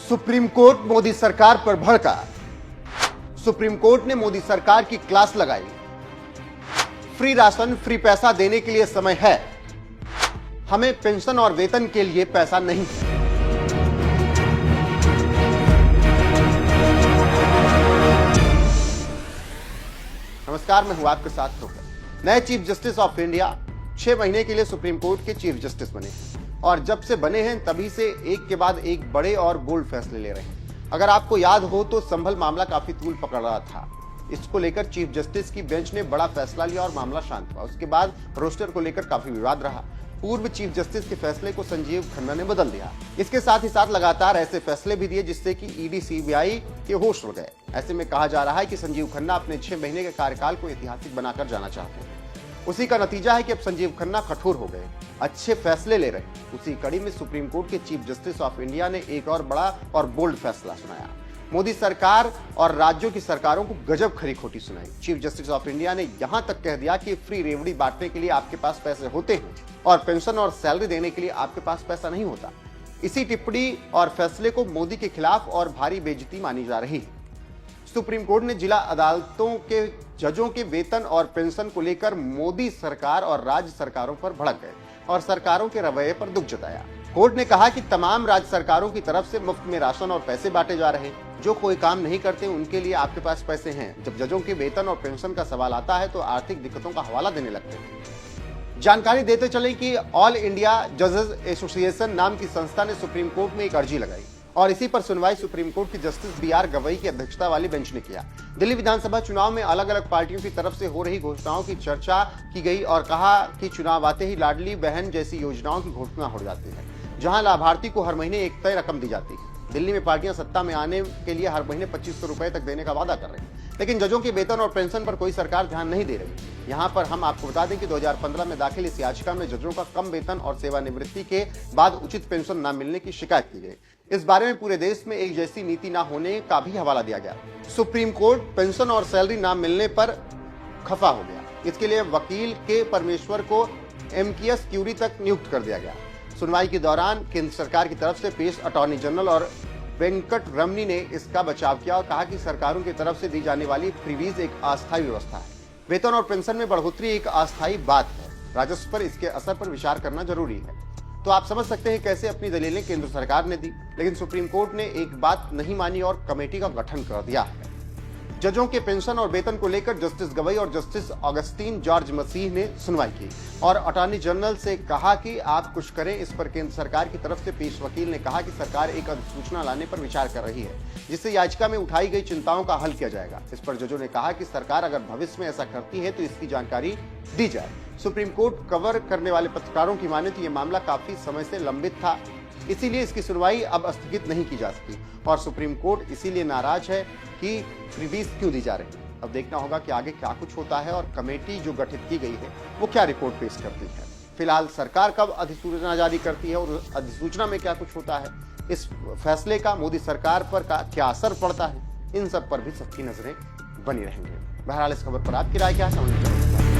Supreme court Modi सरकार पर भड़का। सुप्रीम कोर्ट ने मोदी सरकार की क्लास लगाई। फ्री राशन, फ्री पैसा देने के लिए समय है, हमें पेंशन और वेतन के लिए पैसा नहीं है। नमस्कार, मैं हूं आपके साथ रोहित। नए चीफ जस्टिस ऑफ इंडिया 6 महीने के लिए सुप्रीम कोर्ट के चीफ जस्टिस बने और जब से बने हैं तभी से एक के बाद एक बड़े और बोल्ड फैसले ले रहे हैं। अगर आपको याद हो तो संभल मामला काफी तूल पकड़ रहा था। इसको लेकर चीफ जस्टिस की बेंच ने बड़ा फैसला लिया और मामला शांत हुआ। उसके बाद रोस्टर को लेकर काफी विवाद रहा। पूर्व चीफ जस्टिस के फैसले को संजीव खन्ना ने बदल दिया। इसके साथ ही साथ लगातार ऐसे फैसले भी दिए जिससे कि ईडी सीबीआई के होश उड़ गए। ऐसे में कहा जा रहा है कि संजीव खन्ना अपने 6 महीने के कार्यकाल को ऐतिहासिक बनाकर जाना चाहते हैं। उसी का नतीजा है कि अब संजीव खन्ना कठोर हो गए, अच्छे फैसले ले रहे हैं। उसी कड़ी में सुप्रीम कोर्ट के चीफ जस्टिस ऑफ इंडिया ने एक और बड़ा और बोल्ड फैसला सुनाया। मोदी सरकार और राज्यों की सरकारों को गजब खरी खोटी सुनाई। चीफ जस्टिस ऑफ इंडिया ने यहां तक कह दिया कि फ्री रेवड़ी बांटने के लिए आपके पास पैसे होते हैं और पेंशन और सैलरी देने के लिए आपके पास पैसा नहीं होता। इसी टिप्पणी और फैसले को मोदी के खिलाफ और भारी बेइज्जती मानी जा रही है। सुप्रीम कोर्ट ने जिला अदालतों के जजों के वेतन और पेंशन को लेकर मोदी सरकार और राज्य सरकारों पर भड़क गए और सरकारों के रवैये पर दुख जताया। कोर्ट ने कहा कि तमाम राज्य सरकारों की तरफ से मुफ्त में राशन और पैसे बांटे जा रहे हैं। जो कोई काम नहीं करते उनके लिए आपके पास पैसे हैं। जब जजों के वेतन और पेंशन का सवाल आता है तो आर्थिक दिक्कतों का हवाला देने लगते हैं। जानकारी देते चले कि ऑल इंडिया जजेस एसोसिएशन नाम की संस्था ने सुप्रीम कोर्ट में एक अर्जी लगाई और इसी पर सुनवाई सुप्रीम कोर्ट की जस्टिस BR गवई की अध्यक्षता वाली बेंच ने किया। दिल्ली विधानसभा चुनाव में अलग अलग पार्टियों की तरफ से हो रही घोषणाओं की चर्चा की गई और कहा कि चुनाव आते ही लाडली बहन जैसी योजनाओं की घोषणा हो जाती है, जहां लाभार्थी को हर महीने एक तय रकम दी जाती है। दिल्ली में पार्टियां सत्ता में आने के लिए हर महीने 2500 रुपए तक देने का वादा कर रही है, लेकिन जजों के वेतन और पेंशन पर कोई सरकार ध्यान नहीं दे रही। यहाँ पर हम आपको बता दें कि 2015 में दाखिल इस याचिका में जजों का कम वेतन और सेवानिवृत्ति के बाद उचित पेंशन न मिलने की शिकायत की गई। इस बारे में पूरे देश में एक जैसी नीति न होने का भी हवाला दिया गया। सुप्रीम कोर्ट पेंशन और सैलरी न मिलने पर खफा हो गया। इसके लिए वकील के परमेश्वर को MKS क्यूरी तक नियुक्त कर दिया गया। सुनवाई के दौरान केंद्र सरकार की तरफ से पेश अटॉर्नी जनरल और वेंकट रमनी ने इसका बचाव किया और कहा कि सरकारों की तरफ से दी जाने वाली फ्रीवीज एक अस्थायी व्यवस्था है। वेतन और पेंशन में बढ़ोतरी एक अस्थायी बात है। राजस्व पर इसके असर पर विचार करना जरूरी है। तो आप समझ सकते हैं कैसे अपनी दलीलें केंद्र सरकार ने दी, लेकिन सुप्रीम कोर्ट ने एक बात नहीं मानी और कमेटी का गठन कर दिया है। जजों के पेंशन और वेतन को लेकर जस्टिस गवई और जस्टिस ऑगस्टीन जॉर्ज मसीह ने सुनवाई की और अटॉर्नी जनरल से कहा कि आप कुछ करें। इस पर केंद्र सरकार की तरफ से पेश वकील ने कहा कि सरकार एक अधिसूचना लाने पर विचार कर रही है, जिससे याचिका में उठाई गई चिंताओं का हल किया जाएगा। इस पर जजों ने कहा कि सरकार अगर भविष्य में ऐसा करती है तो इसकी जानकारी दी जाए। सुप्रीम कोर्ट कवर करने वाले पत्रकारों की माने तो ये मामला काफी समय से लंबित था, इसीलिए इसकी सुनवाई अब स्थगित नहीं की जा सकी और सुप्रीम कोर्ट इसीलिए नाराज है कि फ्रीबीज क्यों दी जा रही है। अब देखना होगा कि आगे क्या कुछ होता है और कमेटी जो गठित की गई है वो क्या रिपोर्ट पेश करती है। फिलहाल सरकार कब अधिसूचना जारी करती है और अधिसूचना में क्या कुछ होता है, इस फैसले का मोदी सरकार पर क्या असर पड़ता है, इन सब पर भी सबकी नजरें बनी रहेंगी। बहरहाल इस खबर पर आपकी राय क्या है,